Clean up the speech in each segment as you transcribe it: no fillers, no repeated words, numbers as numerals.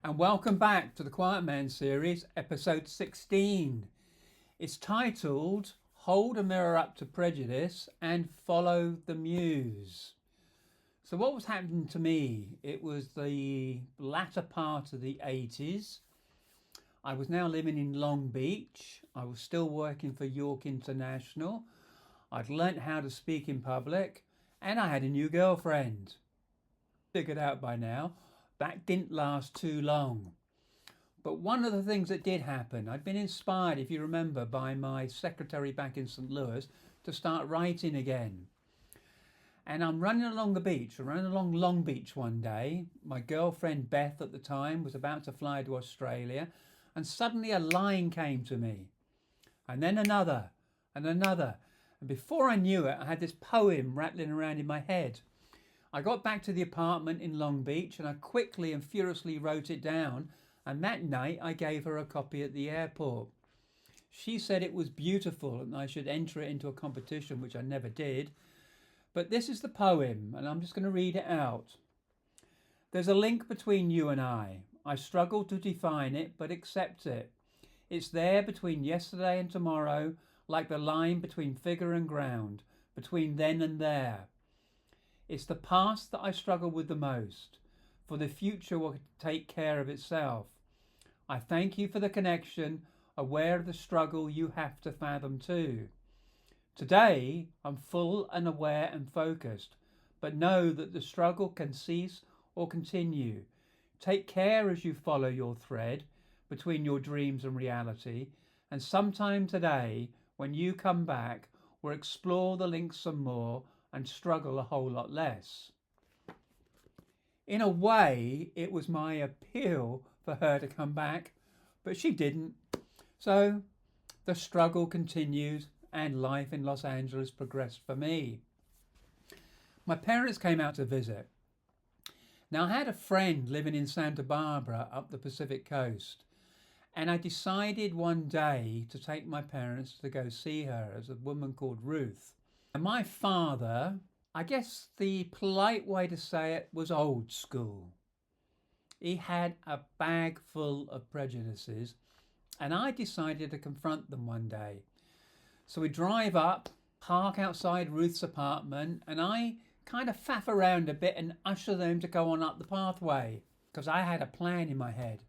And welcome back to the Quiet Man series, episode 16. It's titled Hold a Mirror Up to Prejudice and Follow the Muse. So what was happening to me? It was the latter part of the 80s. I was now living in Long Beach. I was still working for York International. I'd learnt how to speak in public and I had a new girlfriend. Figured out by now. That didn't last too long. But one of the things that did happen, I'd been inspired, if you remember, by my secretary back in St. Louis to start writing again. And I'm running along the beach, running along Long Beach one day. My girlfriend Beth at the time was about to fly to Australia, and suddenly a line came to me. And then another, and another. And before I knew it, I had this poem rattling around in my head. I got back to the apartment in Long Beach and I quickly and furiously wrote it down, and that night I gave her a copy at the airport. She said it was beautiful and I should enter it into a competition, which I never did. But this is the poem and I'm just going to read it out. There's a link between you and I. I struggle to define it, but accept it. It's there between yesterday and tomorrow, like the line between figure and ground, between then and there. It's the past that I struggle with the most, for the future will take care of itself. I thank you for the connection, aware of the struggle you have to fathom too. Today, I'm full and aware and focused, but know that the struggle can cease or continue. Take care as you follow your thread between your dreams and reality, and sometime today, when you come back, we'll explore the links some more and struggle a whole lot less. In a way, it was my appeal for her to come back, but she didn't. So the struggle continued and life in Los Angeles progressed for me. My parents came out to visit. Now I had a friend living in Santa Barbara up the Pacific coast, and I decided one day to take my parents to go see her as a woman called Ruth. And my father, I guess the polite way to say it, was old school. He had a bag full of prejudices, and I decided to confront them one day. So we drive up, park outside Ruth's apartment, and I kind of faff around a bit and usher them to go on up the pathway, because I had a plan in my head.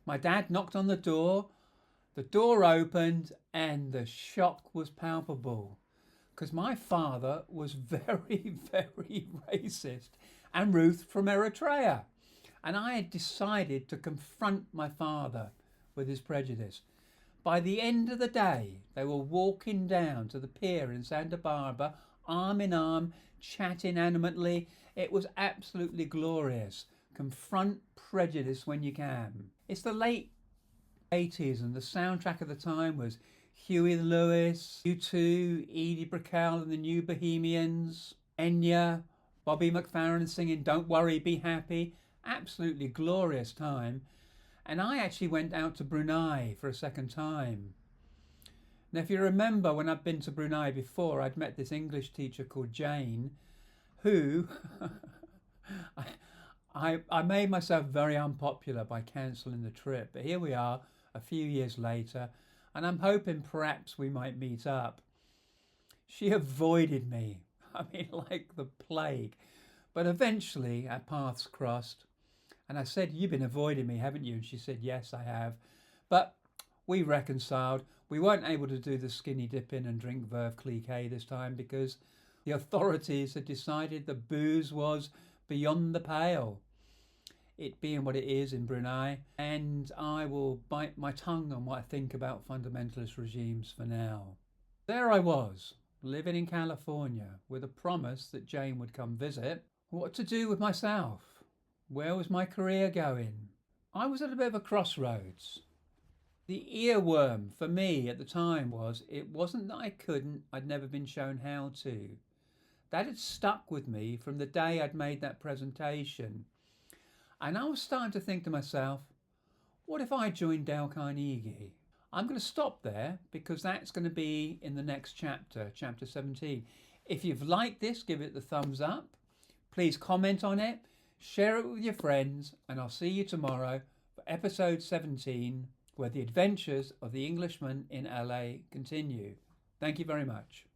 My dad knocked on the door opened, and the shock was palpable. Because my father was very, very racist, and Ruth from Eritrea. And I had decided to confront my father with his prejudice. By the end of the day, they were walking down to the pier in Santa Barbara, arm in arm, chatting animately. It was absolutely glorious. Confront prejudice when you can. It's the late 80s, and the soundtrack of the time was Huey Lewis, U2, Brickell and the New Bohemians, Enya, Bobby McFerrin singing Don't Worry, Be Happy. Absolutely glorious time. And I actually went out to Brunei for a second time. Now, if you remember, when I'd been to Brunei before, I'd met this English teacher called Jane, who I made myself very unpopular by cancelling the trip. But here we are, a few years later, and I'm hoping perhaps we might meet up. She avoided me, I mean, like the plague. But eventually our paths crossed, and I said, "You've been avoiding me, haven't you?" And she said, "Yes, I have." But we reconciled. We weren't able to do the skinny dipping and drink Veuve Clicquot this time because the authorities had decided the booze was beyond the pale. It being what it is in Brunei, and I will bite my tongue on what I think about fundamentalist regimes for now. There I was, living in California with a promise that Jane would come visit. What to do with myself? Where was my career going? I was at a bit of a crossroads. The earworm for me at the time was, it wasn't that I couldn't, I'd never been shown how to. That had stuck with me from the day I'd made that presentation. And I was starting to think to myself, what if I joined Dale Carnegie? I'm going to stop there because that's going to be in the next chapter, chapter 17. If you've liked this, give it the thumbs up. Please comment on it, share it with your friends, and I'll see you tomorrow for episode 17, where the adventures of the Englishman in LA continue. Thank you very much.